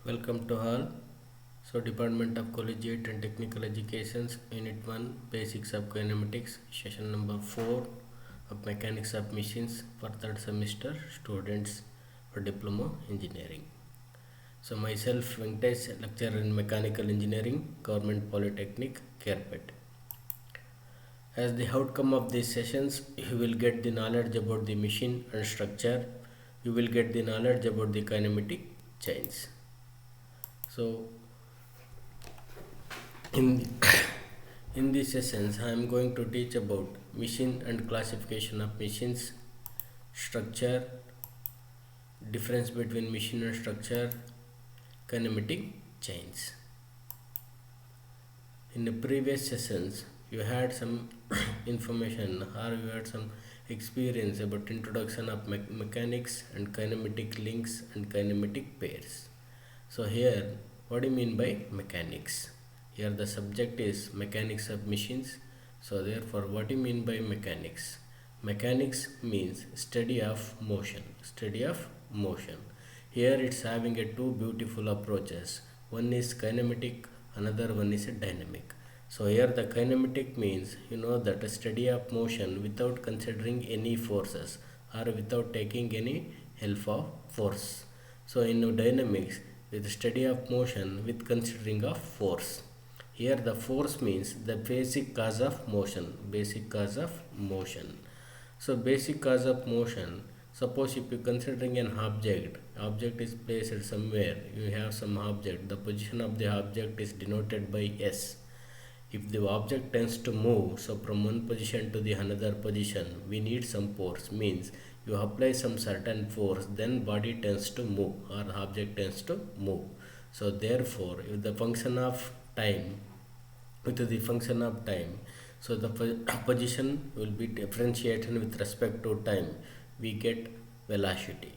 Welcome to all. So Department of Collegiate and Technical Education's Unit 1 Basics of Kinematics, Session number 4 of Mechanics of Machines for 3rd semester students for Diploma Engineering. So myself Venkatesh, lecturer in Mechanical Engineering, Government Polytechnic, Kerpet. As the outcome of these sessions, you will get the knowledge about the machine and structure. You will get the knowledge about the kinematic chains. So in these sessions I am going to teach about machine and classification of machines, structure, difference between machine and structure, kinematic chains. In the previous sessions you had some information or you had some experience about introduction of mechanics and kinematic links and kinematic pairs. So here, what do you mean by mechanics? Here the subject is mechanics of machines. So therefore, what do you mean by mechanics? Mechanics means study of motion. Study of motion. Here it's having a two beautiful approaches. One is kinematic, another one is a dynamic. So here the kinematic means that a study of motion without considering any forces or without taking any help of force. So in dynamics, with study of motion with considering of force. Here the force means the basic cause of motion. Basic cause of motion. So basic cause of motion, suppose if you considering an object is placed somewhere, you have some object, the position of the object is denoted by S. If the object tends to move, so from one position to the another position, we need some force, means you apply some certain force, then body tends to move or object tends to move. So therefore, if the function of time, so the position will be differentiated with respect to time, we get velocity.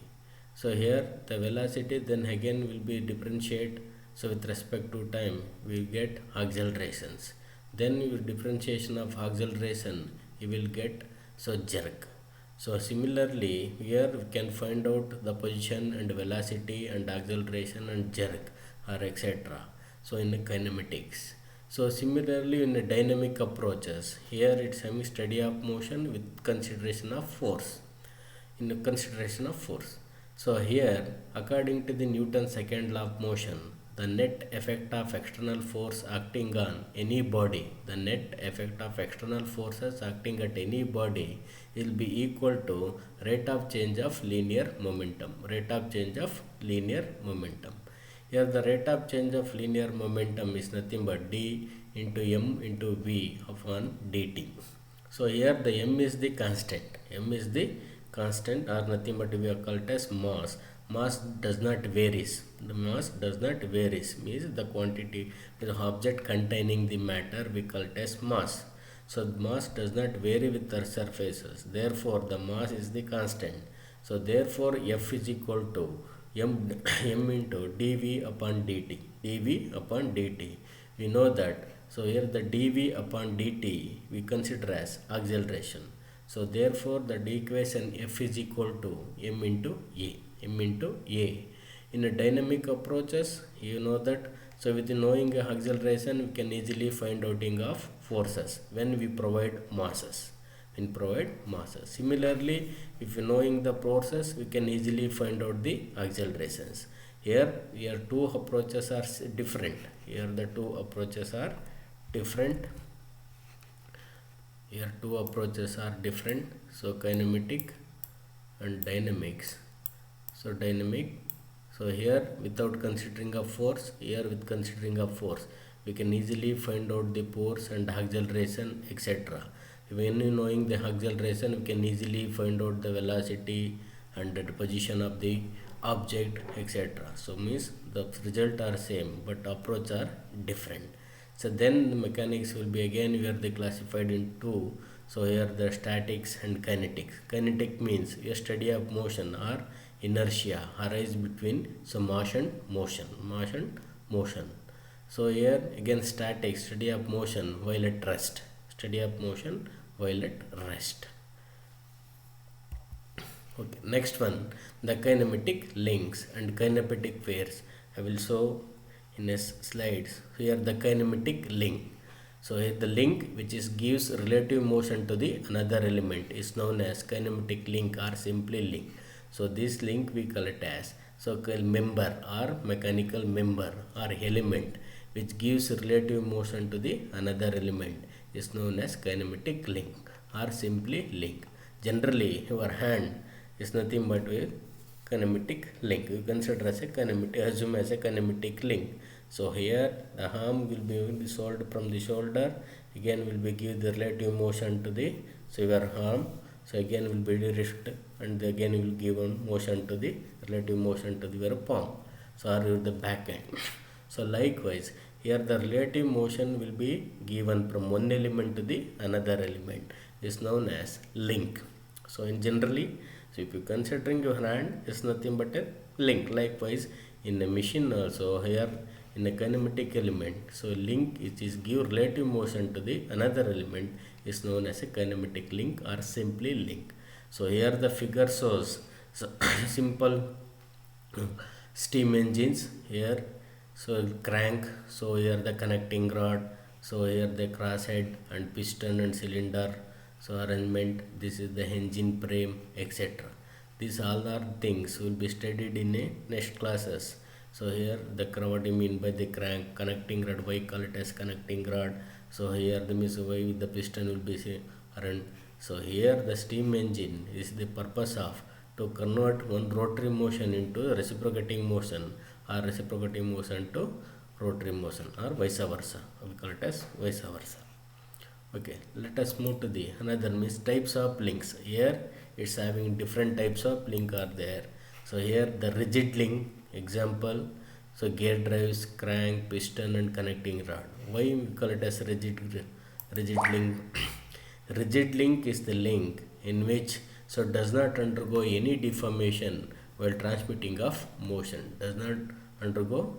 So here the velocity then again will be differentiate, so with respect to time we get accelerations. Then your differentiation of acceleration you will get jerk. So similarly here we can find out the position and velocity and acceleration and jerk or etc. So in the kinematics. So similarly in the dynamic approaches, here it's having study of motion with consideration of force. So here according to the Newton's second law of motion, the net effect of external force acting on any body, will be equal to rate of change of linear momentum. Here the rate of change of linear momentum is nothing but d into m into v upon dt. So here the m is the constant. Or nothing but we are called as mass. Mass does not varies. Means the quantity, the object containing the matter we call it as mass. So mass does not vary with the surfaces. Therefore the mass is the constant. So therefore F is equal to m into dv upon dt. We know that. So here the dv upon dt we consider as acceleration. So therefore the equation F is equal to m into a. In a dynamic approaches, you know that. So with knowing acceleration, we can easily find outing of forces when we provide masses. Similarly, if knowing the forces, we can easily find out the accelerations. Here two approaches are different. So kinematic and dynamics. So dynamic. So here without considering a force, here with considering a force, we can easily find out the force and acceleration, etc. When knowing the acceleration, we can easily find out the velocity and the position of the object, etc. So means the result are same but approach are different. So then the mechanics will be again we are classified in two. So here the statics and kinetics. Kinetic means a study of motion or inertia arise between mass and motion. So here again statics, study of motion while at rest. Okay, next one, the kinematic links and kinematic pairs. I will show in a slides. Here the kinematic link. So here the link which is gives relative motion to the another element is known as kinematic link or simply link. So this link we call it as member or mechanical member or element which gives relative motion to the another element is known as kinematic link or simply link. Generally your hand is nothing but a kinematic link. You consider as a kinematic, assume as a kinematic link. So here the arm will be solved from the shoulder, again will be give the relative motion to the your arm. So again will be the wrist and again will give on motion to the relative motion to the your palm. So or the back end. So likewise here the relative motion will be given from one element to the another element is known as link. So in generally, so if you considering your hand is nothing but a link. Likewise in a machine also here in a kinematic element, so link is give relative motion to the another element is known as a kinematic link or simply link. So here the figure shows so simple steam engines here. So crank, so here the connecting rod, so here the crosshead and piston and cylinder, so arrangement, this is the engine frame, etc. These all are things will be studied in a next classes. So here the what you mean by the crank, connecting rod, why call it as connecting rod. So here the means why with the piston will be around. So here the steam engine is the purpose of to convert one rotary motion into reciprocating motion or reciprocating motion to rotary motion or vice versa. We call it as vice versa. Okay, let us move to the another means types of links. Here it's having different types of link are there. So here the rigid link example, so gear drives, crank, piston and connecting rod. Why we call it as rigid link? Rigid link is the link in which so does not undergo any deformation while transmitting of motion. Does not undergo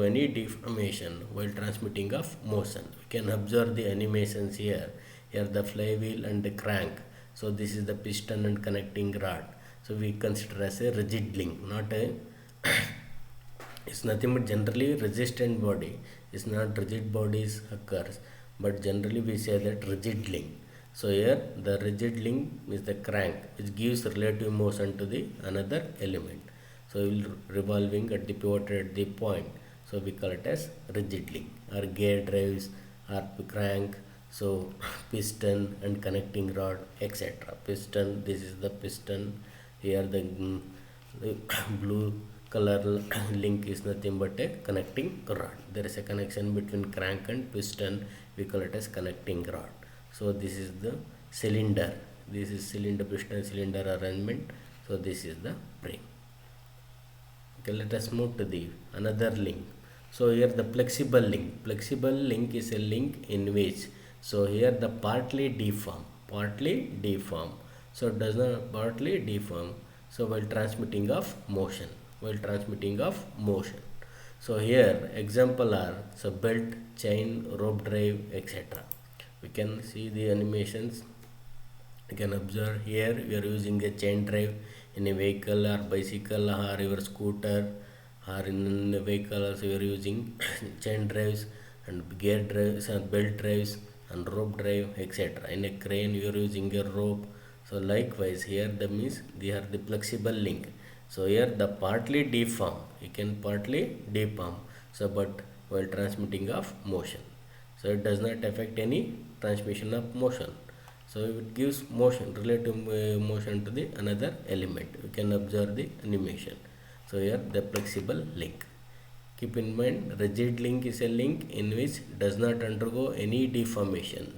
any deformation while transmitting of motion. We can observe the animations here. Here the flywheel and the crank. So this is the piston and connecting rod. So we consider as a rigid link, not a it's nothing but generally resistant body. It's not rigid bodies occurs, but generally we say that rigid link. So here the rigid link is the crank which gives relative motion to the another element. So it will revolving at the pivot at the point. So we call it as rigid link. Or gear drives or crank. So piston and connecting rod, etc. Piston, this is the piston. Here the blue color link is nothing but a connecting rod. There is a connection between crank and piston. We call it as connecting rod. So this is the cylinder. This is cylinder, piston cylinder arrangement. So this is the frame. Okay, let us move to the another link. So here the flexible link. Flexible link is a link in which so here the partly deform. So it does not partly deform. So while transmitting of motion. So here example are so belt, chain, rope drive, etc. We can see the animations. You can observe here we are using a chain drive in a vehicle or bicycle or your scooter, or in a vehicle also we are using chain drives and gear drives and belt drives and rope drive, etc. In a crane you are using a rope. So likewise here the means they are the flexible link. So here the partly deform, you can partly deform, so but while transmitting of motion. So it does not affect any transmission of motion. So it gives motion, relative motion to the another element. We can observe the animation. So here the flexible link. Keep in mind, rigid link is a link in which does not undergo any deformation.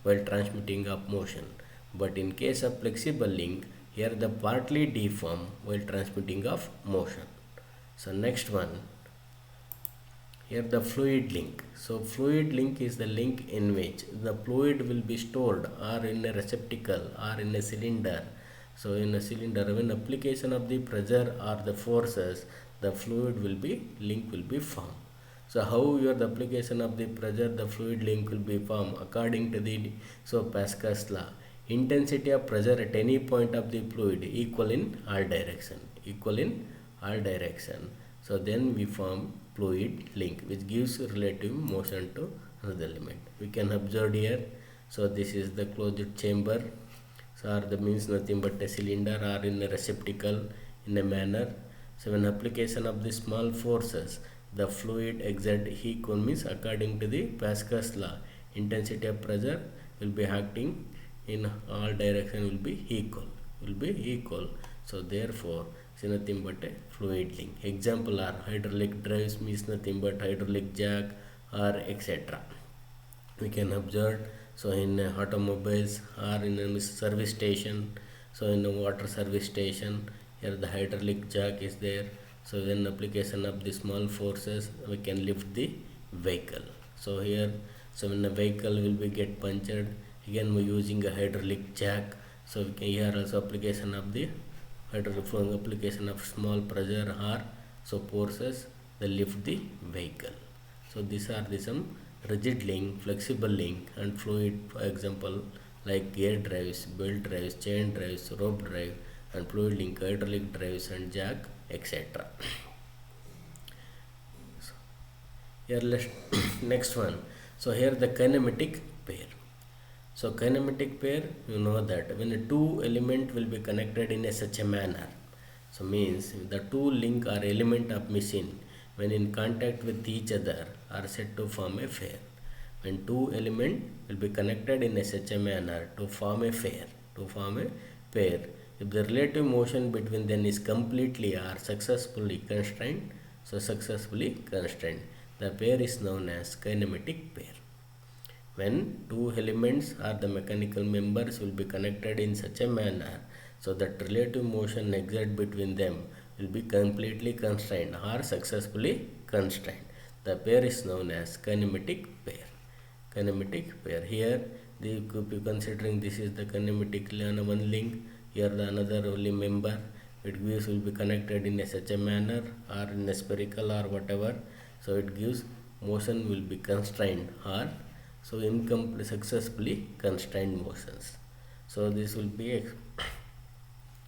While transmitting of motion. But in case of flexible link, here the partly deform while transmitting of motion. So next one. Here the fluid link. So fluid link is the link in which the fluid will be stored or in a receptacle or in a cylinder. So in a cylinder, when application of the pressure or the forces, the fluid will be formed. So how your the application of the pressure, the fluid link will be formed according to the Pascal's law. Intensity of pressure at any point of the fluid equal in all direction. Equal in all direction. So then we form fluid link which gives relative motion to another element. We can observe here. So this is the closed chamber. So or the means nothing but a cylinder or in a receptacle in a manner. So when application of the small forces, the fluid exert equal means according to the Pascal's law, intensity of pressure will be acting in all direction will be equal. So therefore it's nothing but a fluid link. Example are hydraulic drives means nothing but hydraulic jack or etc. We can observe. So in automobiles or in a service station, so in a water service station, here the hydraulic jack is there. So when application of the small forces, we can lift the vehicle. So here, so when the vehicle will be get punctured, again we using a hydraulic jack. So we can here also application of the hydraulic application of small pressure or so forces, they lift the vehicle. So these are the some rigid link, flexible link and fluid, for example like gear drives, belt drives, chain drives, rope drive and fluid link, hydraulic drives and jack etc. So here let's next one. So here the kinematic pair. So kinematic pair, you know that when the two element will be connected in such a manner, so means the two link or element of machine when in contact with each other are said to form a pair. When two element will be connected in such a manner to form a pair, if the relative motion between them is completely or successfully constrained, the pair is known as kinematic pair. When two elements or the mechanical members will be connected in such a manner, so that relative motion exerted between them will be completely constrained or successfully constrained. The pair is known as kinematic pair. Here, the considering this is the kinematic one link. Here the another only member. It gives will be connected in such a manner or in a spherical or whatever. So it gives motion will be constrained or so incomplete successfully constrained motions. So this will be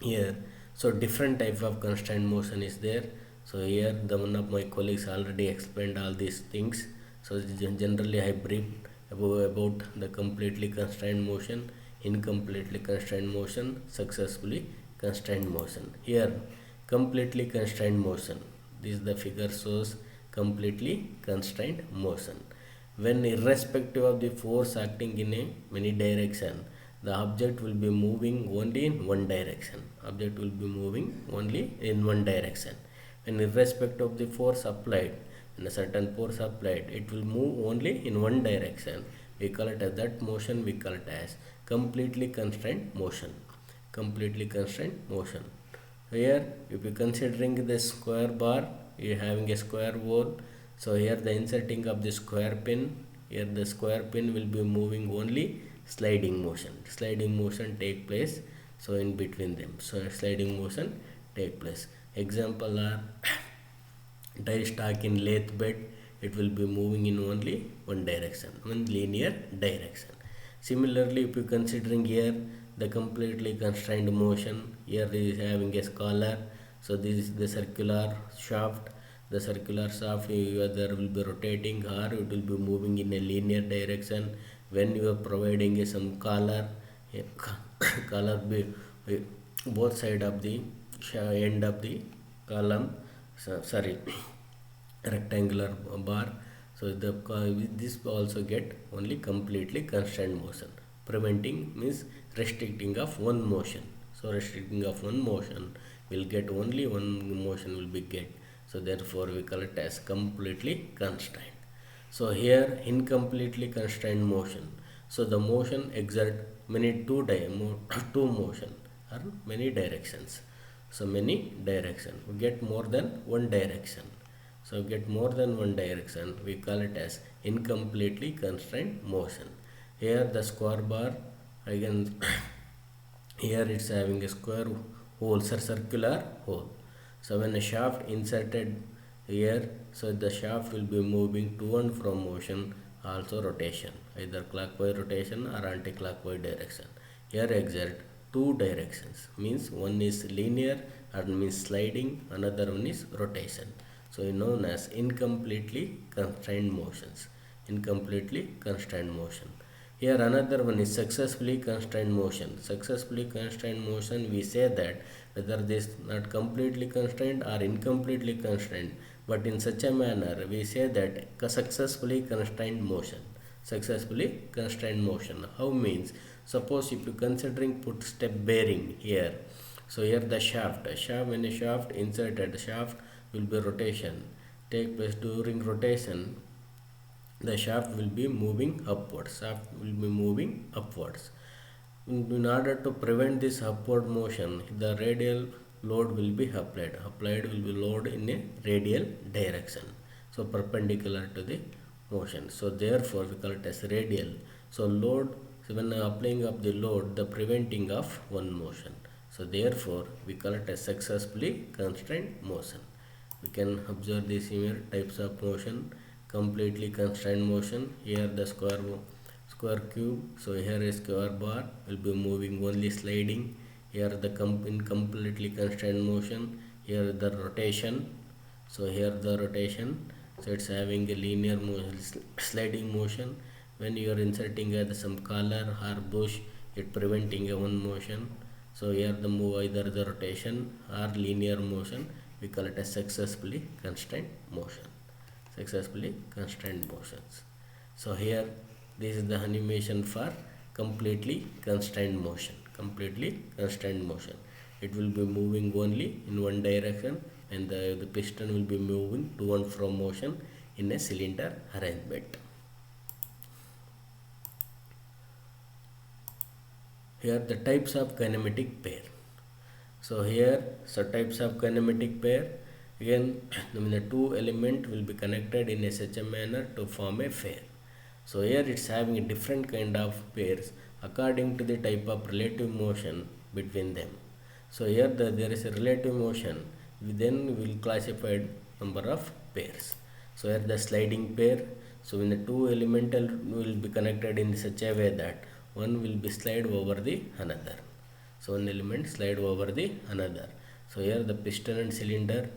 here. So different type of constrained motion is there. So here the one of my colleagues already explained all these things. So generally I briefed about the completely constrained motion, incompletely constrained motion, successfully constrained motion. Here completely constrained motion. This the figure shows completely constrained motion. When irrespective of the force acting in a many direction, the object will be moving only in one direction. When irrespective of the force applied, when a certain force applied, it will move only in one direction. We call it as that motion. We call it as completely constrained motion. Here, if you considering the square bar, you are having a square hole. So here the inserting of the square pin. Here the square pin will be moving only sliding motion take place. So in between them, so sliding motion take place. Example are die stack in lathe bed. It will be moving in only one linear direction. Similarly, if you considering here the completely constrained motion, here is having a scalar. So this is the circular shaft. The circular shaft either will be rotating or it will be moving in a linear direction. When you are providing some collar be both side of the end of the column, rectangular bar. So this also get only completely constrained motion. Preventing means restricting of one motion. So restricting of one motion will get only one motion will be get. So therefore we call it as completely constrained. So here incompletely constrained motion. So the motion exert two motion or many directions. So many direction. We get more than one direction. So get more than one direction. We call it as incompletely constrained motion. Here the square bar again. Here it's having a square hole, circular hole. So when a shaft inserted here, so the shaft will be moving to and from motion, also rotation, either clockwise rotation or anti-clockwise direction. here exert two directions, means one is linear and means sliding, another one is rotation. So known as incompletely constrained motions. Incompletely constrained motion. Here another one is successfully constrained motion. Successfully constrained motion, we say that whether this not completely constrained or incompletely constrained, but in such a manner we say that successfully constrained motion. Successfully constrained motion. How means? Suppose if you considering put step bearing here. So here the shaft. When a shaft inserted, shaft will be rotation. Take place during rotation, the shaft will be moving upwards. Shaft will be moving upwards. In order to prevent this upward motion, the radial load will be applied. Applied will be load in a radial direction. So perpendicular to the motion. So therefore we call it as radial. So load, so when applying of the load, the preventing of one motion. So therefore we call it as successfully constrained motion. We can observe the similar types of motion. Completely constrained motion. Here the square cube. So here a square bar will be moving only sliding. Here the in completely constrained motion. Here the rotation. So here the rotation. So it's having a linear motion, sliding motion. When you are inserting some collar or bush, it preventing a one motion. So here the move either the rotation or linear motion. We call it as successfully constrained motion. Successfully constrained motions. So here this is the animation for completely constrained motion. Completely constrained motion. It will be moving only in one direction, and the piston will be moving to and from motion in a cylinder arrangement. Here the types of kinematic pair. So here types of kinematic pair. Again, the two element will be connected in such a manner to form a pair. So here it's having a different kind of pairs according to the type of relative motion between them. So here there is a relative motion. Then we will classify number of pairs. So here the sliding pair. So when the two elemental will be connected in such a way that one will be slide over the another. So one element slide over the another. So here the piston and cylinder.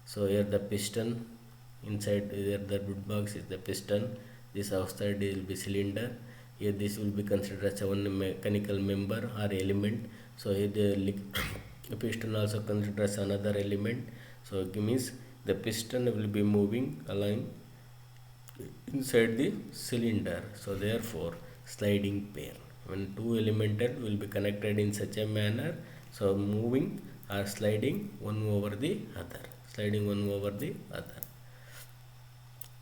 So here the piston, inside here the wood box is the piston. This outside will be cylinder. Here this will be considered as one mechanical member or element. So here the piston also considered as another element. So it means the piston will be moving along inside the cylinder. So therefore sliding pair. When two elemental will be connected in such a manner, so moving or sliding one over the other. Sliding one over the other.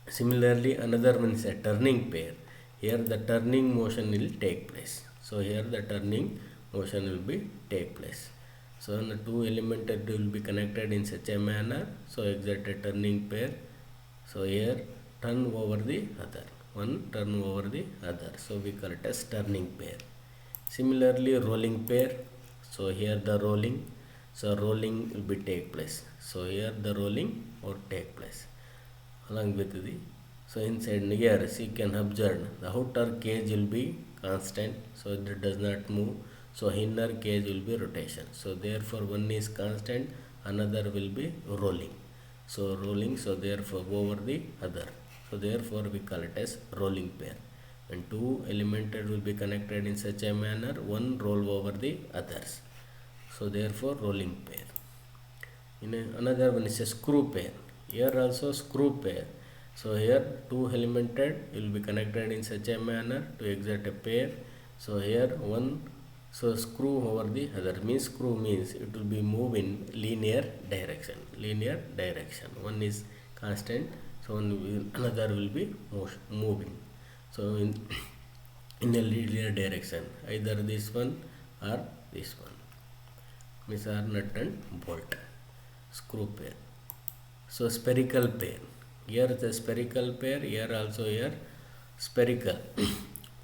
Similarly, another one is a turning pair. Here the turning motion will take place. So here the turning motion will be take place. So the two elemental will be connected in such a manner. So exert a turning pair. So here turn over the other. One turn over the other. So we call it as turning pair. Similarly, rolling pair. So here the rolling. So rolling will be take place. So here the rolling or take place along with the, so inside here you can observe the outer cage will be constant, so it does not move. So inner cage will be rotation. So therefore one is constant, another will be rolling. So rolling, so therefore over the other. So therefore we call it as rolling pair. When two elemental will be connected in such a manner, one roll over the others. So therefore rolling pair. Another one is a screw pair. Here also screw pair. So here two elemented will be connected in such a manner to exert a pair. So here one, so screw over the other, means screw means it will be move in linear direction. Linear direction. One is constant, so another will be moving. So in a linear direction, either this one or this one. Means are nut and bolt. Screw pair. So spherical pair. Here the spherical pair, here also here spherical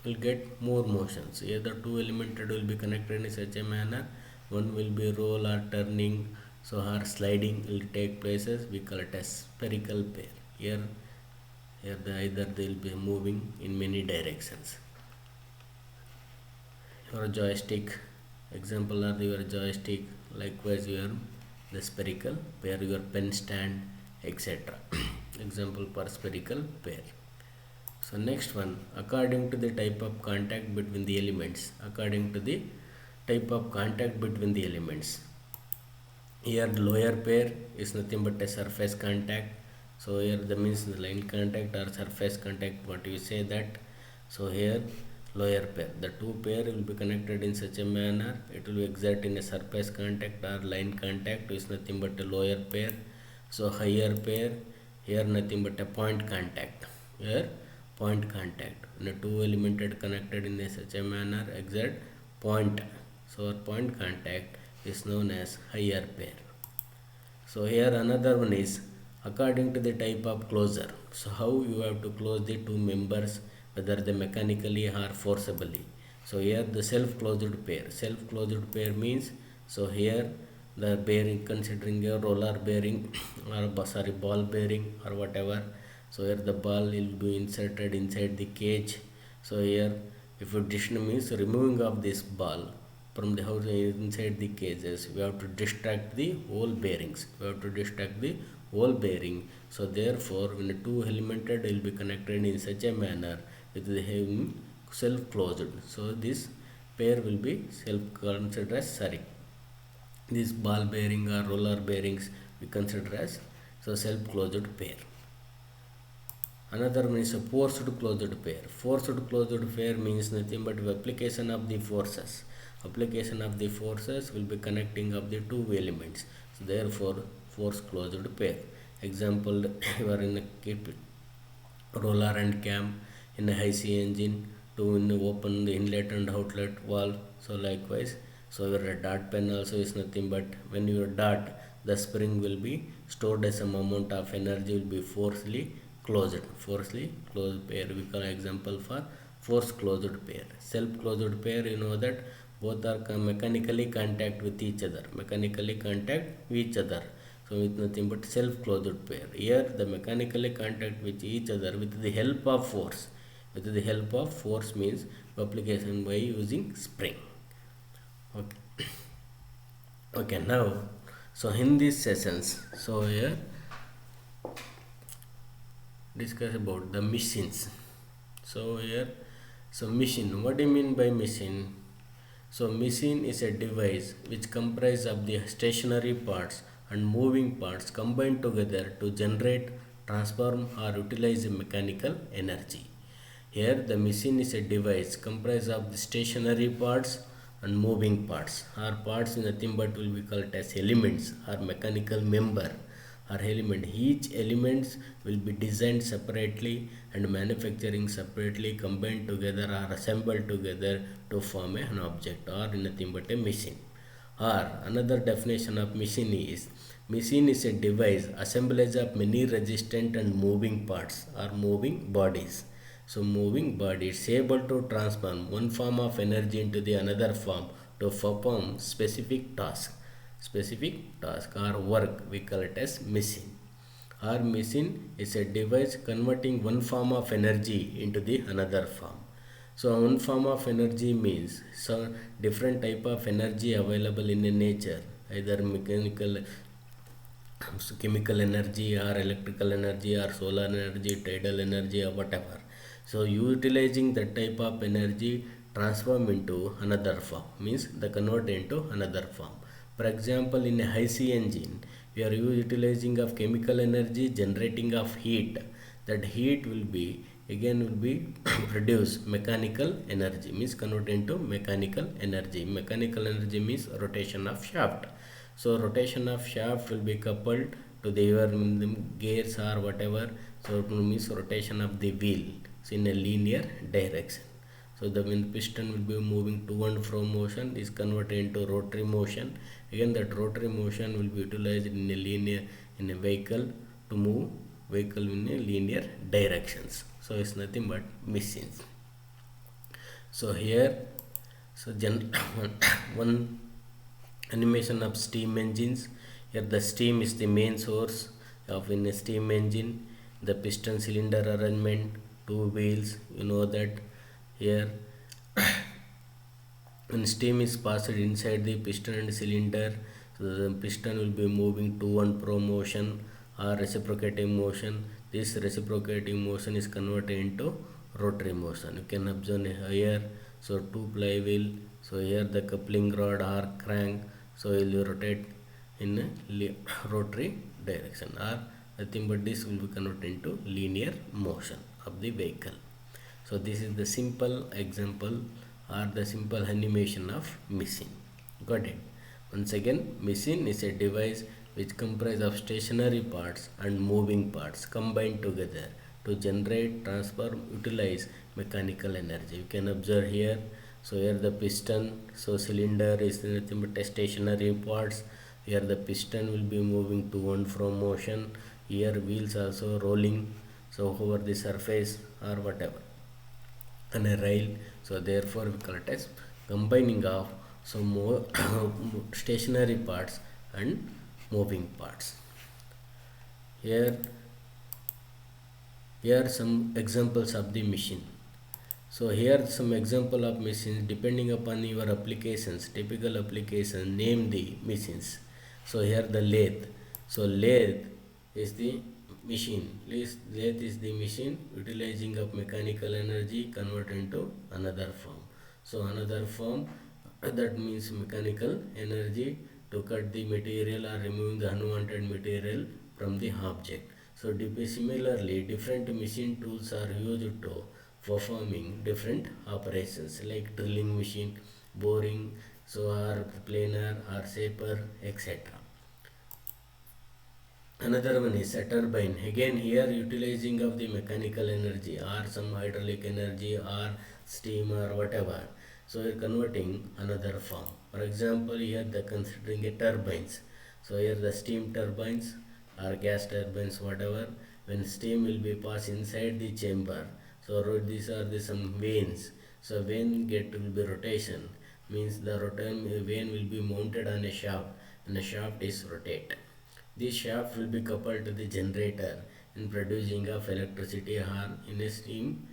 will get more motions. Here the two elemented will be connected in such a manner. One will be roll or turning, so or sliding will take places. We call it as spherical pair. Here either they will be moving in many directions. or joystick. Example are your joystick, likewise your the spherical pair, your pen stand, etc. Example for spherical pair. So next one, according to the type of contact between the elements. According to the type of contact between the elements. Here lower pair is nothing but a surface contact. So here the means the line contact or surface contact, what you say that. So here lower pair, the two pair will be connected in such a manner, it will exert in a surface contact or line contact, is nothing but a lower pair. So higher pair, here nothing but a point contact. Here point contact, when the two elements connected in such a manner exert point. So our point contact is known as higher pair. So here another one is according to the type of closure. So how you have to close the two members, whether they mechanically or forcibly. So here the self-closed pair. Self-closed pair means, so here the bearing, considering a roller bearing or ball bearing or whatever. So here the ball will be inserted inside the cage. So here if it means removing of this ball from the house inside the cages, we have to distract the whole bearings. So therefore when the two elemented will be connected in such a manner with the self closed. So this pair will be self considered as this ball bearing or roller bearings we consider as so self closed pair. Another one is a forced closed pair. Forced closed pair means nothing but application of the forces. Application of the forces will be connecting of the two elements. So therefore force closed pair. Example, you are in a roller and cam in a high C engine to open the inlet and outlet valve. So likewise, so your dart pen also is nothing but when your dart, the spring will be stored as some amount of energy will be forcefully closed. Forcefully closed pair we call example for force closed pair. Self closed pair, you know that both are mechanically contact with each other. So with nothing but self closed pair. Here the mechanically contact with each other with the help of force. With the help of force means application by using spring. Okay. Okay, now so in these sessions, so here discuss about the machines. So here, so machine, what do you mean by machine? So machine is a device which comprises of the stationary parts and moving parts combined together to generate, transform or utilize mechanical energy. Here the machine is a device comprised of the stationary parts and moving parts. Or parts nothing but will be called as elements or mechanical member or element. Each elements will be designed separately and manufacturing separately, combined together or assembled together to form an object or nothing but a machine. Or another definition of machine is a device assemblage of many resistant and moving parts or moving bodies. So moving bodies able to transform one form of energy into the another form to perform specific task or work, we call it as machine. Or machine is a device converting one form of energy into the another form. So one form of energy means some different type of energy available in a nature, either mechanical, chemical energy or electrical energy or solar energy, tidal energy or whatever. So utilizing that type of energy transform into another form, means the convert into another form. For example, in a high C engine, we are utilizing of chemical energy generating of heat. That heat will be produce mechanical energy, means convert into mechanical energy. Mechanical energy means rotation of shaft. So rotation of shaft will be coupled to your gears or whatever. So it means rotation of the wheel in a linear direction. So the when piston will be moving to and fro motion is converted into rotary motion. Again that rotary motion will be utilized in a vehicle to move vehicle in a linear directions. So it's nothing but machines. So here, so one animation of steam engines. Here the steam is the main source of in a steam engine. The piston cylinder arrangement, two wheels, you know that. Here when steam is passed inside the piston and cylinder, so the piston will be moving to and fro motion or reciprocating motion. This reciprocating motion is converted into rotary motion. You can observe here, so two ply wheel, so here the coupling rod or crank, so it will rotate in a rotary direction, or nothing but this will be converted into linear motion of the vehicle. So this is the simple example or the simple animation of machine. Got it? Once again, machine is a device which comprises of stationary parts and moving parts combined together to generate, transfer, utilize mechanical energy. You can observe here. So here the piston, so cylinder is nothing but a stationary parts. Here the piston will be moving to and from motion. Here wheels also rolling, so over the surface or whatever, and a rail. So therefore we call it as combining of some more stationary parts and moving parts. Here are some examples of the machine. So here some example of machines depending upon your applications, typical application, name the machines. So here the lathe. So lathe is the machine. Lathe is the machine utilizing of mechanical energy converted into another form. So another form, that means mechanical energy to cut the material or remove the unwanted material from the object. So similarly, different machine tools are used to performing different operations like drilling machine, boring, so or planer or shaper, etc. Another one is a turbine. Again here utilizing of the mechanical energy or some hydraulic energy or steam or whatever. So we are converting another form. For example, here the considering a turbines. So here the steam turbines or gas turbines, whatever. When steam will be passed inside the chamber, so these are the some vanes. So vein get will be rotation, means the vein will be mounted on a shaft and the shaft is rotate. This shaft will be coupled to the generator in producing of electricity or in a steam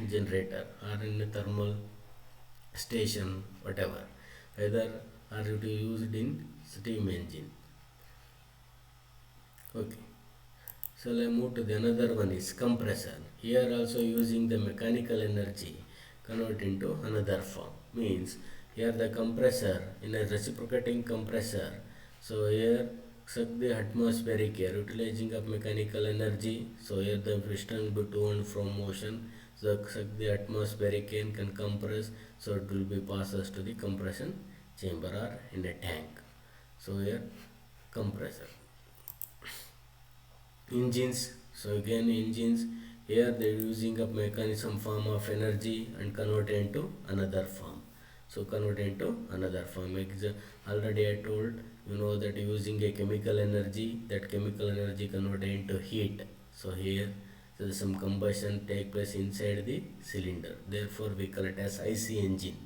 generator or in a thermal station, whatever, whether are to be used in steam engine. Okay. So let's move to the another one is compressor. Here also using the mechanical energy convert into another form. Means here the compressor in a reciprocating compressor. So here suck the atmospheric air utilizing of mechanical energy. So here the piston will be to and from motion. So suck the atmospheric air can compress. So it will be passes to the compression chamber or in a tank. So here compressor. Engines. So again engines, here they are using a mechanism form of energy and convert into another form. So convert into another form. Already I told that using a chemical energy, that chemical energy converted into heat. So here there is some combustion take place inside the cylinder. Therefore we call it as IC engine.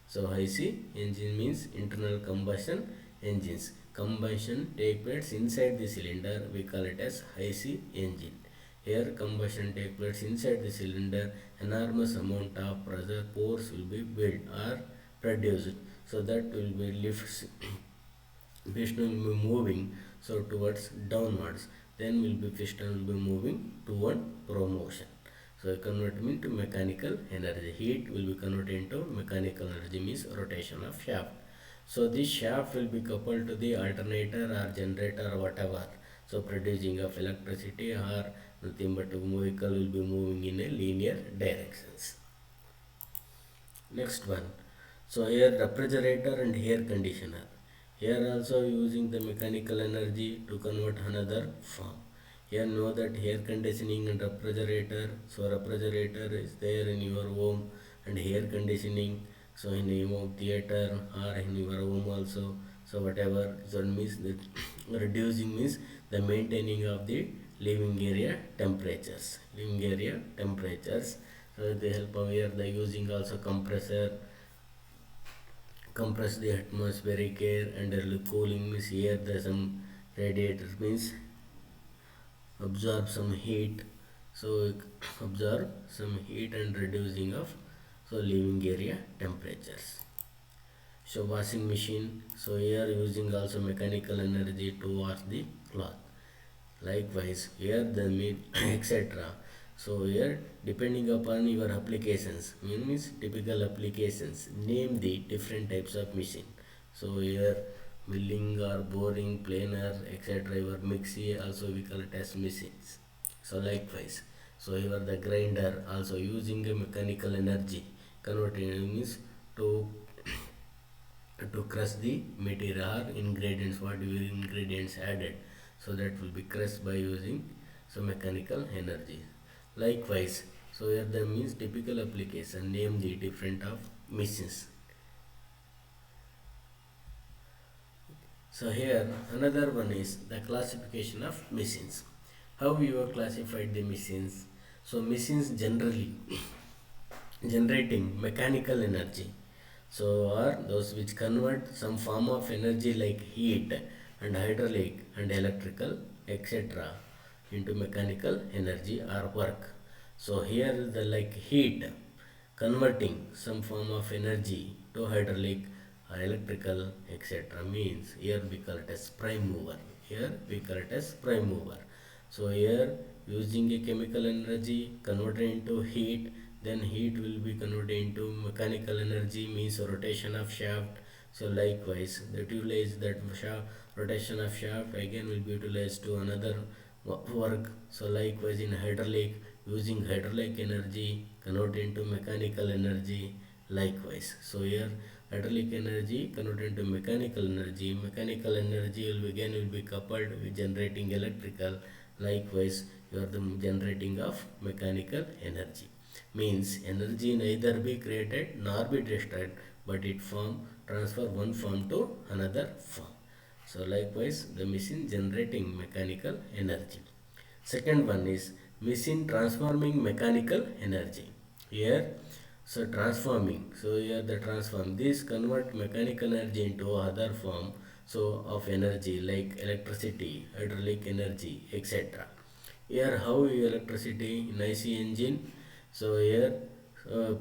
So IC engine means internal combustion engines. Combustion take place inside the cylinder, we call it as IC engine. Here combustion take place inside the cylinder, enormous amount of pressure force will be built or produced, so that will be lifts piston will be moving so towards downwards, then will be piston will be moving toward promotion. So convert into mechanical energy. Heat will be converted into mechanical energy, means rotation of shaft. So this shaft will be coupled to the alternator or generator or whatever. So producing of electricity or nothing but a vehicle will be moving in a linear directions. Next one. So here refrigerator and air conditioner. Here also using the mechanical energy to convert another form. Here know that air conditioning and refrigerator. So refrigerator is there in your home and air conditioning. So in your theater or in your home also. So whatever. So it means that reducing means the maintaining of the living area temperatures. Living area temperatures. So they help of here the using also compressor. Compress the atmospheric air and cooling means here the some radiator means absorb some heat. So absorb some heat and reducing of so living area temperatures. So washing machine, so here using also mechanical energy to wash the cloth. Likewise, here the meat, etc. So here, depending upon your applications, means typical applications, name the different types of machine. So here, milling or boring, planer, etc. Your mixie also we call it as machines. So likewise, so here the grinder also using a mechanical energy, converting means to crush the material or ingredients, what your ingredients added, so that will be crushed by using some mechanical energy. Likewise, so here the means typical application, name the different of machines. So here another one is the classification of machines. How you have classified the machines? So machines generally generating mechanical energy, so are those which convert some form of energy like heat and hydraulic and electrical, etc., into mechanical energy or work. So here the like heat converting some form of energy to hydraulic or electrical, etc., means here we call it as prime mover. Here we call it as prime mover. So here using a chemical energy converted into heat, then heat will be converted into mechanical energy, means rotation of shaft. So likewise that utilize that shaft, rotation of shaft again will be utilized to another work. So likewise in hydraulic, using hydraulic energy converted into mechanical energy. Likewise, so here hydraulic energy converted into mechanical energy will again will be coupled with generating electrical. Likewise, you are the generating of mechanical energy, means energy neither be created nor be destroyed, but it form transfer one form to another form. So likewise the machine generating mechanical energy. Second one is machine transforming mechanical energy. Here, so transforming. So here the transform. This convert mechanical energy into other form. So of energy like electricity, hydraulic energy, etc. Here how electricity in IC engine. So here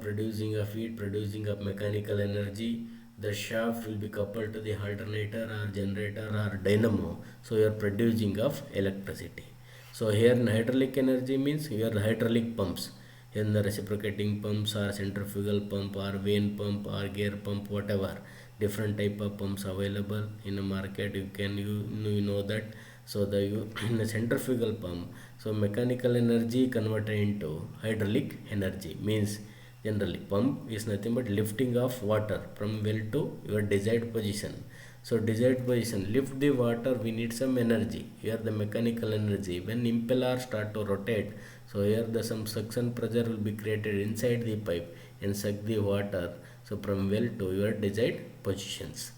producing of heat, producing of mechanical energy. The shaft will be coupled to the alternator or generator or dynamo. So you are producing of electricity. So here in hydraulic energy means here the hydraulic pumps. Here the reciprocating pumps or centrifugal pump or vane pump or gear pump, whatever different type of pumps available in the market. You know that. So the in the centrifugal pump, so mechanical energy converted into hydraulic energy, means generally pump is nothing but lifting of water from well to your desired position. So desired position, lift the water, we need some energy. Here the mechanical energy. When impeller start to rotate, so here the some suction pressure will be created inside the pipe and suck the water. So from well to your desired positions.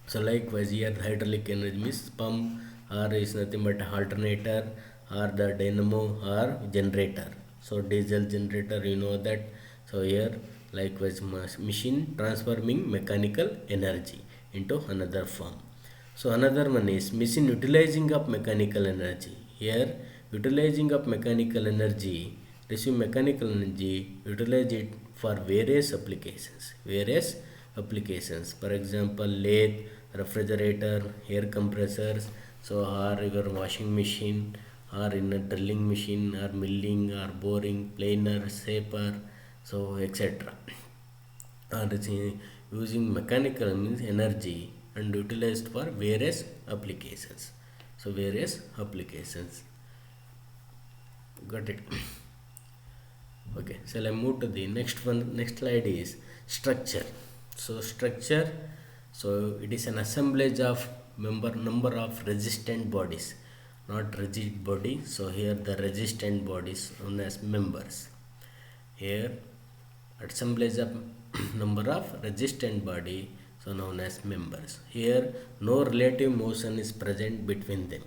So likewise here the hydraulic energy means pump or is nothing but alternator or the dynamo or generator. So diesel generator, you know that. So here likewise machine transforming mechanical energy into another form. So another one is machine utilizing of mechanical energy. Here utilizing of mechanical energy, receive mechanical energy, utilize it for various applications. Various applications. For example, lathe, refrigerator, air compressors, so or your washing machine, or in a drilling machine, or milling, or boring, planer, shaper, so etc. Or using mechanical means energy and utilized for various applications. So various applications. Got it. Okay, so I move to the next one. Next slide is structure. So structure, so it is an assemblage of number of resistant bodies, not rigid body. So here the resistant bodies known as members. Here assemblage of number of resistant body, so known as members. Here no relative motion is present between them,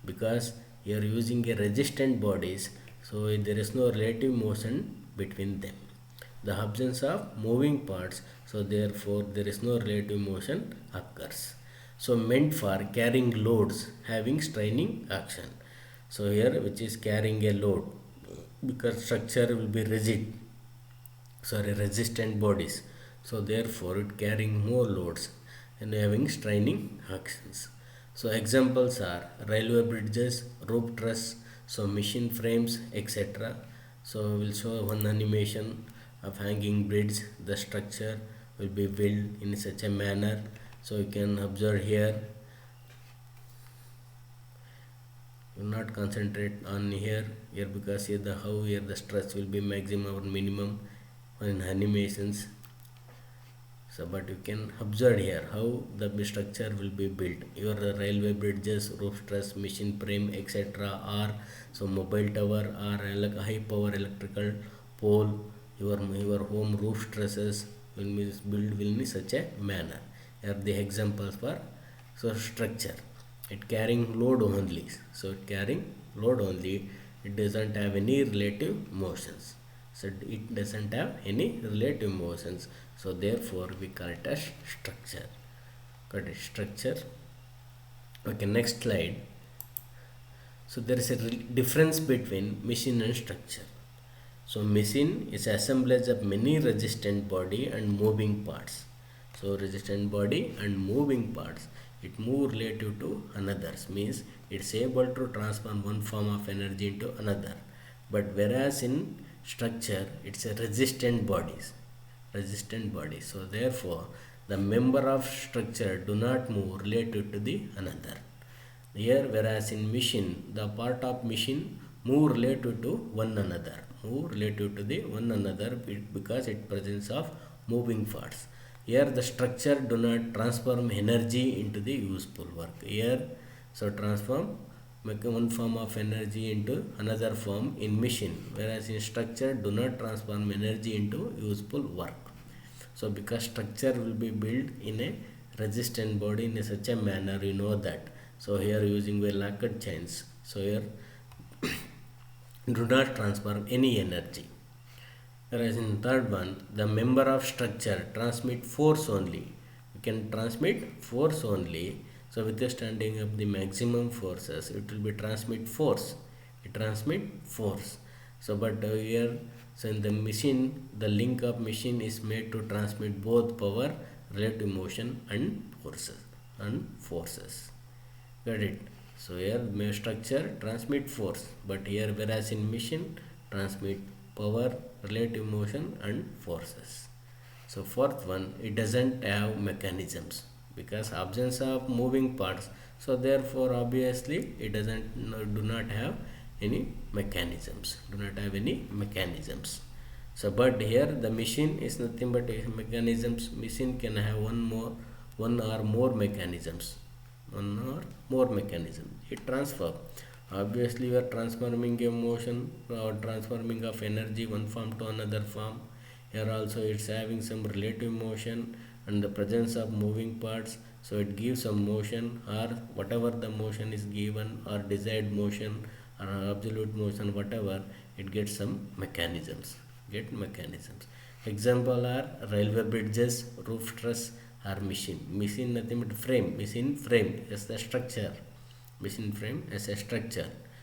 because you are using a resistant bodies, so there is no relative motion between them. The absence of moving parts, so therefore there is no relative motion occurs. So meant for carrying loads having straining action. So here which is carrying a load, because structure will be rigid, sorry, resistant bodies. So therefore it carrying more loads and having straining actions. So examples are railway bridges, rope truss, so machine frames, etc. So we'll show one animation of hanging bridge. The structure will be built in such a manner. So you can observe here. You not concentrate on here because here the how here the stress will be maximum or minimum in animations. So but you can observe here how the structure will be built. Your railway bridges, roof truss, machine frame, etc. are so mobile tower or high power electrical pole. Your home roof trusses will be built in such a manner. Here the examples for so structure. It carrying load only. So it carrying load only. It doesn't have any relative motions. So it doesn't have any relative motions. So therefore we call it as structure. Got it? Structure. Okay, next slide. So there is a difference between machine and structure. So machine is assemblage of many resistant body and moving parts. So resistant body and moving parts. It move relative to another's, means it's able to transform one form of energy into another. But whereas in structure it's a resistant bodies. So therefore the member of structure do not move relative to the another. Here whereas in machine the part of machine move relative to one another. Because it presence of moving parts. Here the structure do not transform energy into the useful work. Here so transform make one form of energy into another form in machine, whereas in structure do not transform energy into useful work. So because structure will be built in a resistant body in such a manner, you know that. So here using the locked chains. So here do not transform any energy. Whereas in third one, the member of structure transmit force only. We can transmit force only. So with the standing of the maximum forces, it will be transmit force. It transmit force. So but here, so in the machine, the link of machine is made to transmit both power, relative motion and forces. Got it? So here structure transmit force, but here whereas in machine transmit power, relative motion and forces. So fourth one, it doesn't have mechanisms because absence of moving parts. So therefore obviously it do not have any mechanisms. So but here the machine is nothing but mechanisms. Machine can have one or more mechanisms. It transfer. Obviously you are transforming a motion or transforming of energy one form to another form. Here also it's having some relative motion and the presence of moving parts. So it gives some motion, or whatever the motion is given, or desired motion or absolute motion, whatever, it gets some mechanisms. Example are railway bridges, roof truss or machine. Machine nothing but frame. Machine frame is the structure.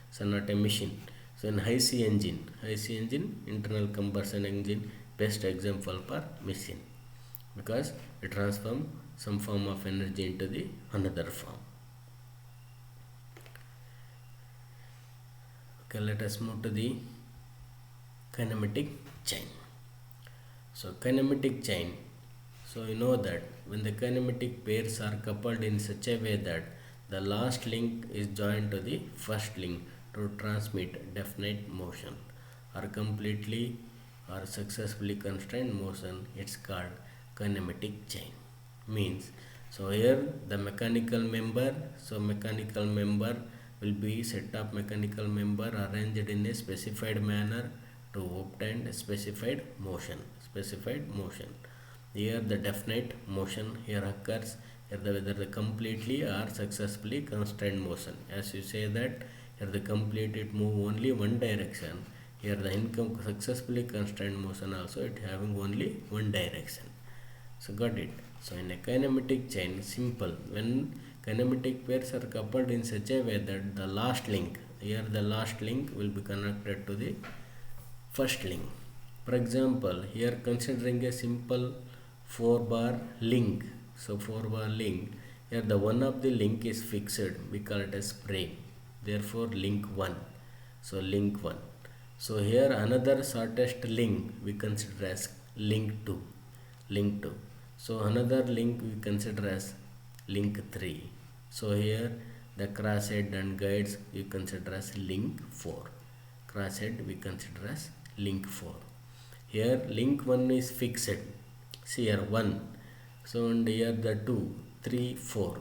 So not a machine. So in high C engine, internal combustion engine, best example for machine, because it transform some form of energy into the another form. Okay, let us move to the kinematic chain. So kinematic chain. So you know that when the kinematic pairs are coupled in such a way that the last link is joined to the first link to transmit definite motion or completely or successfully constrained motion, it's called kinematic chain. Means, so here the mechanical member, will be set of mechanical member arranged in a specified manner to obtain a specified motion. Here the definite motion here occurs here whether the completely or successfully constrained motion. As you say that here the complete it move only one direction. Here the successfully constrained motion also it having only one direction. So got it. So in a kinematic chain, simple, when kinematic pairs are coupled in such a way that the last link, here the last link will be connected to the first link. For example, here considering a simple 4 bar link. So 4 bar link, here the one of the link is fixed, we call it as frame, therefore link 1. So link 1. So here another shortest link we consider as link 2. Link 2. So another link we consider as link 3. So here the crosshead and guides we consider as link 4. Crosshead we consider as link 4. Here link 1 is fixed. See here 1. So and here the 2, 3, 4.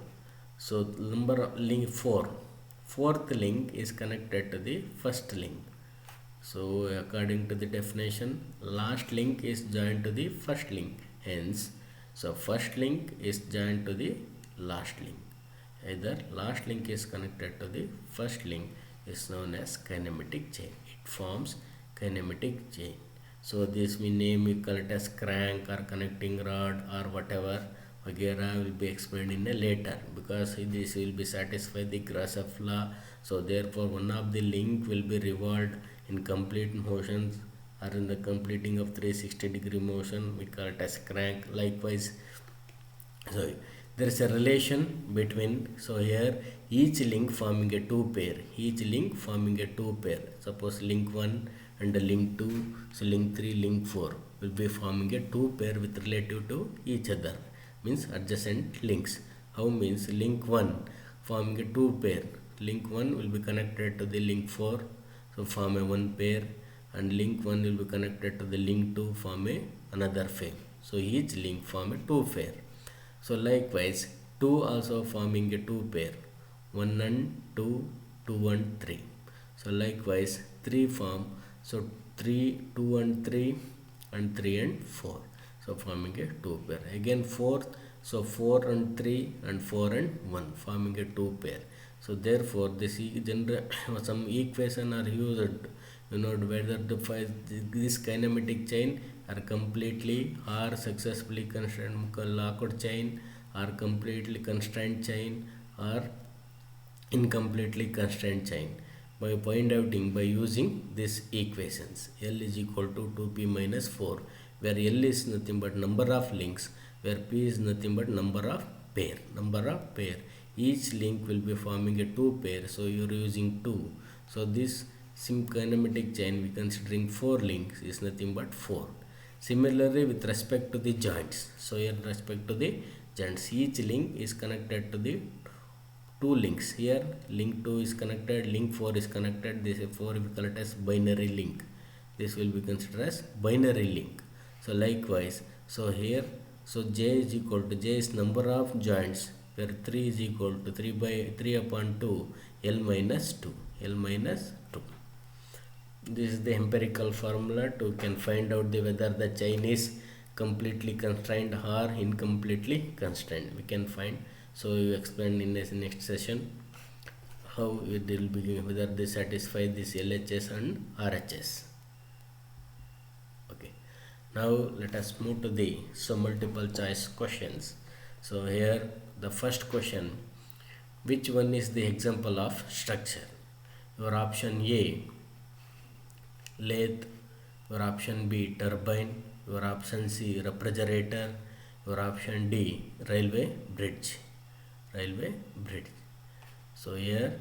So number of link 4. Fourth link is connected to the first link. So according to the definition, last link is joined to the first link. Hence, so first link is joined to the last link. Either last link is connected to the first link is known as kinematic chain. It forms kinematic chain. So this we name, we call it as crank or connecting rod or whatever. Vagera will be explained in a later, because this will be satisfy the Grashof law. So therefore one of the link will be revolved in complete motions or in the completing of 360-degree motion, we call it as crank. Likewise, so there is a relation between, so here each link forming a two pair, each link forming a two pair. Suppose link 1 and the link 2, so link 3, link 4 will be forming a two pair with relative to each other, means adjacent links. How means link 1 forming a two pair, link 1 will be connected to the link 4, so form a one pair, and link 1 will be connected to the link 2, form a another pair. So each link form a two pair. So likewise 2 also forming a two pair, 1 and 2, 2 and 3. So likewise 3 form, so 3, 2 and 3 and 3 and 4. So forming a two pair. Again 4, so 4 and 3 and 4 and 1 forming a two pair. So therefore this some equation are used, whether this kinematic chain are completely or successfully constrained locked chain, or completely constrained chain, or incompletely constrained chain, by point outing by using these equations. L is equal to 2p minus 4, where L is nothing but number of links, where P is nothing but number of pair. Each link will be forming a two pair, so you are using 2. So this kinematic chain we considering 4 links is nothing but 4. Similarly with respect to the joints, so here with respect to the joints, each link is connected to the two links. Here link 2 is connected, link 4 is connected, this is 4 we call it as binary link. This will be considered as binary link. So likewise, so here, so J is equal to, J is number of joints, where 3 is equal to 3 upon 2 L minus 2. This is the empirical formula to can find out whether the chain is completely constrained or incompletely constrained. We can find. So you explain in this next session how it will be, whether they satisfy this LHS and RHS. Okay. Now let us move to the multiple choice questions. So here the first question, which one is the example of structure? Your option A, lathe, your option B, turbine, your option C, refrigerator, your option D, railway bridge. So here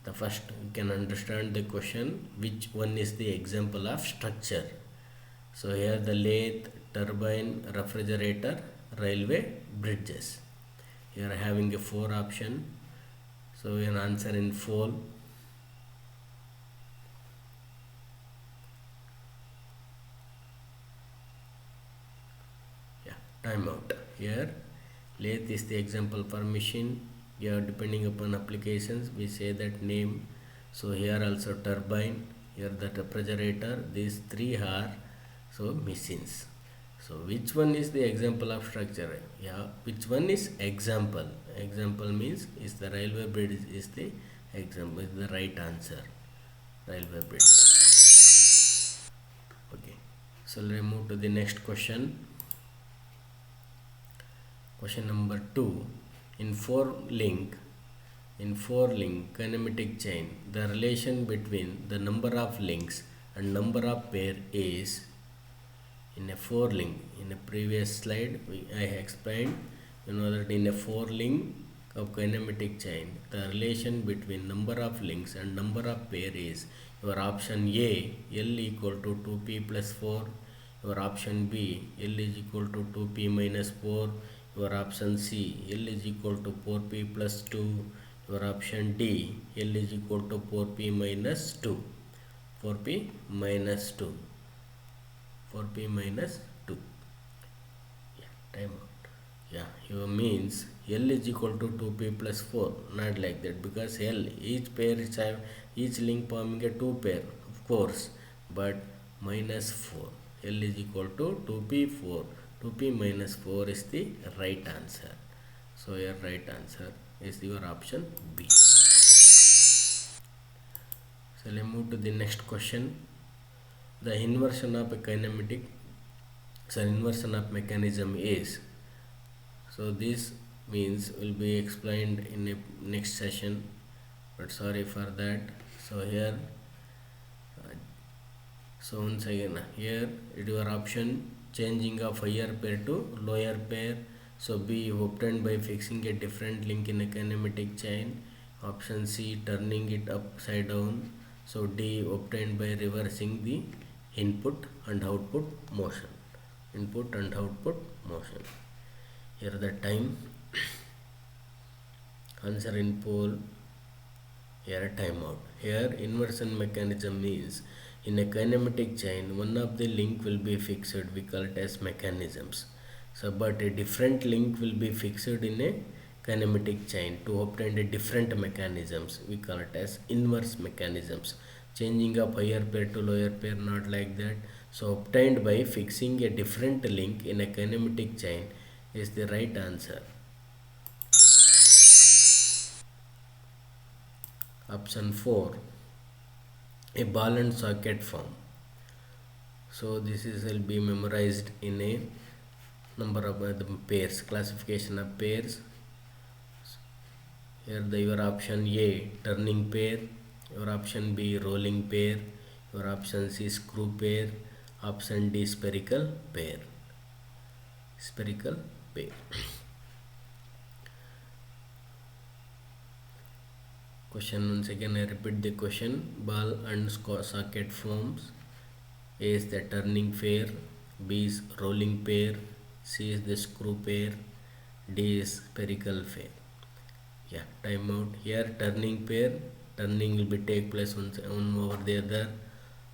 the first you can understand the question, which one is the example of structure. So here the lathe, turbine, refrigerator, railway bridges. Here having a 4 option, so an answer in 4. Time out. Here lathe is the example for machine. Here depending upon applications we say that name. So here also turbine, here the refrigerator, these 3 are so machines. So which one is the example of structure? Which one is example? Example means is the railway bridge is the example, is the right answer. Railway bridge. Okay. So let's move to the next question. Question number 2. In 4 link kinematic chain, the relation between the number of links and number of pair is in a four link. In a previous slide I explained, that in a four link of kinematic chain, the relation between number of links and number of pair is your option A, L equal to 2p plus 4, your option B, L is equal to 2p minus 4, your option C, L is equal to 4p plus 2, your option D, L is equal to 4p minus 2, 4p minus 2, 4p minus 2. Yeah, time out. Yeah, your means L is equal to 2p plus 4, not like that, because L, each pair is each link forming a 2 pair, of course, but minus 4. L is equal to 2p 4. 2p minus 4 is the right answer. So your right answer is your option B. So let's move to the next question. The inversion of a kinematic, inversion of mechanism is. So this means will be explained in a next session, but sorry for that. So here, so once again, here it your option changing of higher pair to lower pair. So B, obtained by fixing a different link in a kinematic chain. Option C, turning it upside down. So D, obtained by reversing the input and output motion. Input and output motion. Here the time, answer in poll, here timeout. Here inversion mechanism means in a kinematic chain, one of the link will be fixed, we call it as mechanisms. So but a different link will be fixed in a kinematic chain to obtain a different mechanisms, we call it as inverse mechanisms. Changing of higher pair to lower pair, not like that. So obtained by fixing a different link in a kinematic chain is the right answer. Option 4, a ball and socket form. So this is will be memorized in a number of the pairs, classification of pairs. Here your option A, turning pair, your option B, rolling pair, your option C, screw pair, option D, spherical pair. Spherical pair. Question once again, I repeat the question. Ball and socket forms. A is the turning pair, B is rolling pair, C is the screw pair, D is spherical pair. Yeah, time out. Here turning pair, turning will be take place one over the other.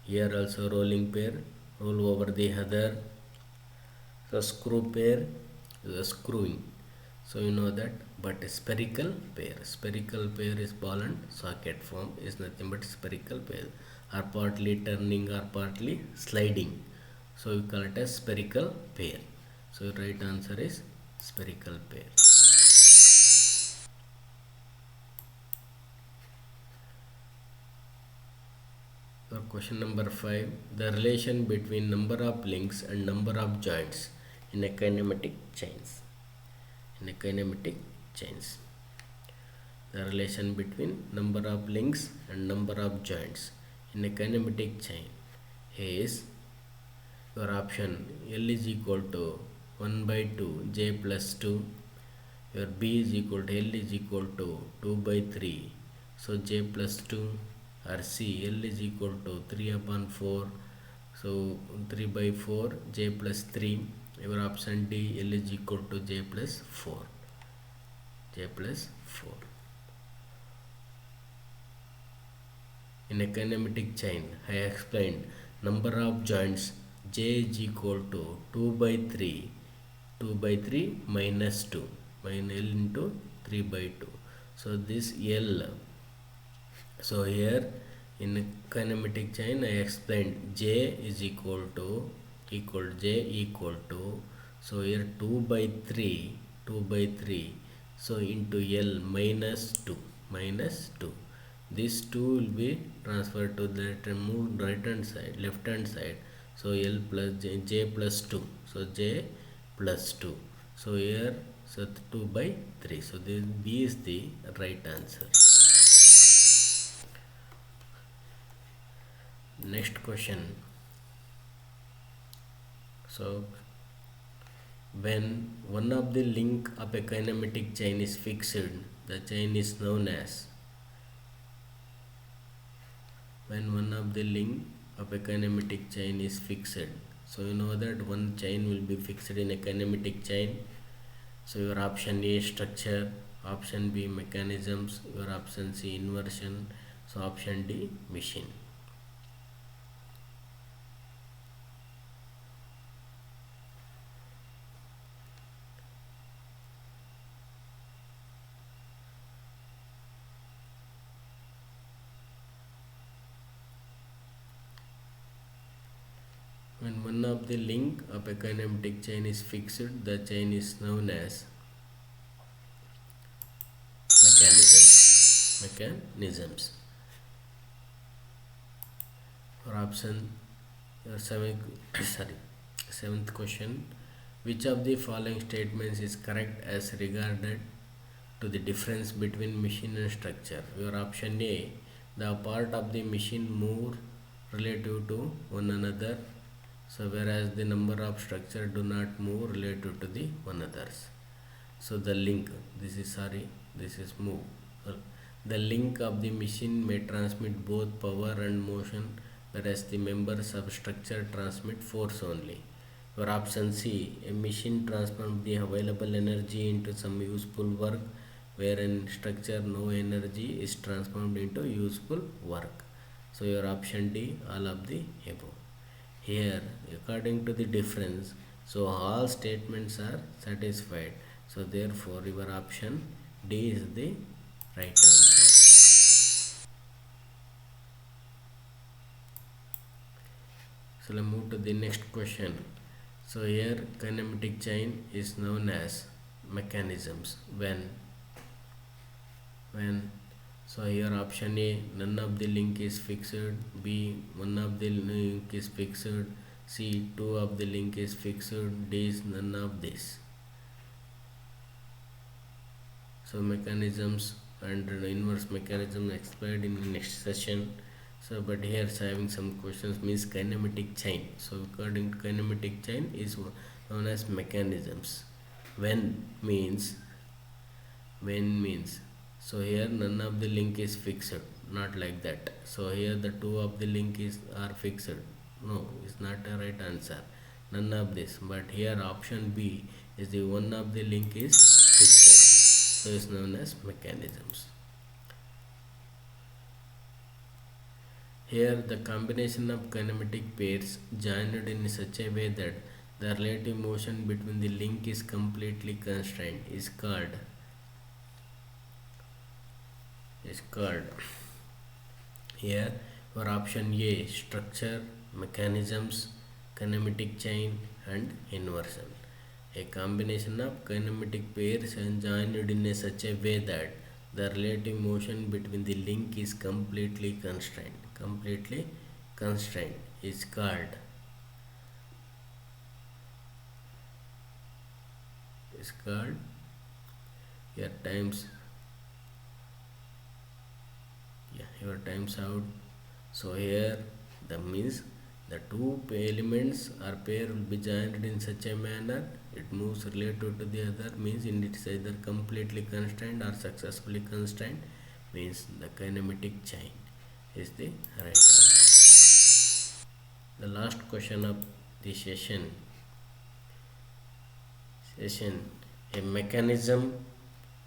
Here also rolling pair, roll over the other. So screw pair is screwing. So you know that. But spherical pair is ball and socket form, is nothing but spherical pair, are partly turning or partly sliding. So we call it as spherical pair. So right answer is spherical pair. So question number 5, the relation between number of links and number of joints in a kinematic chains. In a kinematic chains, the relation between number of links and number of joints in a kinematic chain is your option L is equal to 1 by 2 j plus 2, your B is equal to L is equal to 2 by 3, so j plus 2, or C, L is equal to 3 upon 4, so 3 by 4 j plus 3, your option D, L is equal to j plus 4, j plus 4. In a kinematic chain, I explained number of joints j is equal to 2 by 3 minus 2, minus L into 3 by 2. So this L, so here in a kinematic chain I explained j is equal to so here 2 by 3 so into L minus 2, this 2 will be transferred to the right hand side, left hand side, so L plus j plus 2, so j plus 2, so here so 2 by 3, so this B is the right answer. Next question. So when one of the link of a kinematic chain is fixed, the chain is known as. When one of the link of a kinematic chain is fixed, so you know that one chain will be fixed in a kinematic chain. So your option A structure, option B mechanisms, your option C inversion, so option D machine. When one of the link of a kinematic chain is fixed, the chain is known as mechanisms. Mechanisms. For option seventh question, which of the following statements is correct as regarded to the difference between machine and structure? Your option A, the part of the machine move relative to one another, so whereas the number of structure do not move relative to the one others. So the link, this is move. The link of the machine may transmit both power and motion, whereas the members of structure transmit force only. For option C, a machine transforms the available energy into some useful work, where in structure no energy is transformed into useful work. So your option D, all of the above. Here, according to the difference, so all statements are satisfied. So therefore, your option D is the right answer. So let's move to the next question. So here, kinematic chain is known as mechanisms. When so here option A, none of the link is fixed, B, one of the link is fixed, C, two of the link is fixed, D is none of this. So mechanisms and inverse mechanism explained in the next session. So but here having some questions means kinematic chain. So according to kinematic chain is known as mechanisms. When means so here none of the link is fixed, not like that. So here the two of the link are fixed. No, it's not a right answer. None of this. But here option B is the one of the link is fixed. So it's known as mechanisms. Here the combination of kinematic pairs joined in such a way that the relative motion between the link is completely constrained is called here for option A structure, mechanisms, kinematic chain and inversion. A combination of kinematic pairs and joined in such a way that the relative motion between the link is completely constrained is called your times your times out. So here the means the two elements or pair will be joined in such a manner it moves relative to the other, means it is either completely constrained or successfully constrained, means the kinematic chain is the right answer. The last question of the session, a mechanism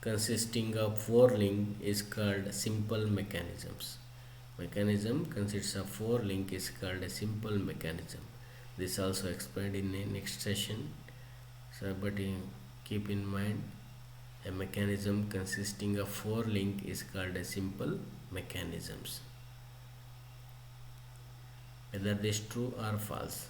consisting of four links is called simple mechanisms. Mechanism consists of four links is called a simple mechanism. This also explained in the next session. So but keep in mind, a mechanism consisting of four links is called a simple mechanisms. Whether this true or false.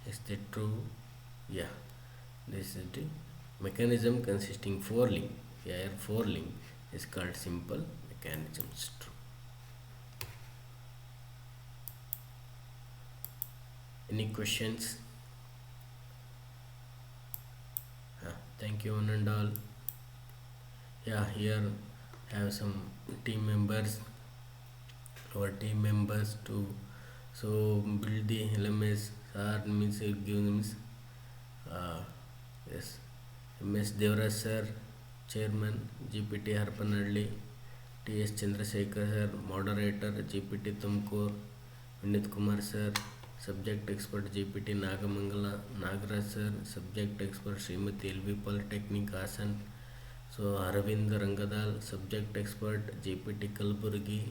Is that true? Yeah, this is the mechanism consisting four link. Here four link is called simple mechanisms. True. Any questions? Thank you one and all. Yeah, here have some team members, our team members to so build the LMS. Sir means it gives uh, yes, MS Devraj sir, chairman, GPT Harpanalli, TS Chandrasekhar sir, moderator, GPT Tumkur, Vinit Kumar sir, subject expert GPT Nagamangala, Nagaraj sir, subject expert Srimati LV Polytechnic Asan, so Aravind Rangadal, subject expert GPT Kalburgi,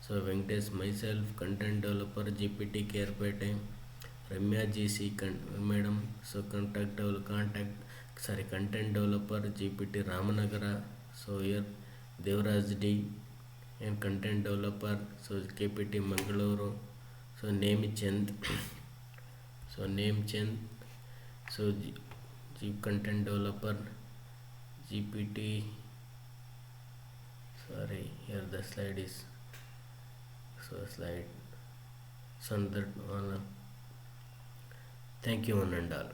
so Venkatesh myself, content developer GPT Kerpete, Ramya GC madam, so content developer GPT Ramanagara, so here Devraj D and content developer, so KPT Mangaluru, so name Chand, so name Chand, so content developer GPT, sorry, here the slide is, so slide, Sundar, thank you one and all.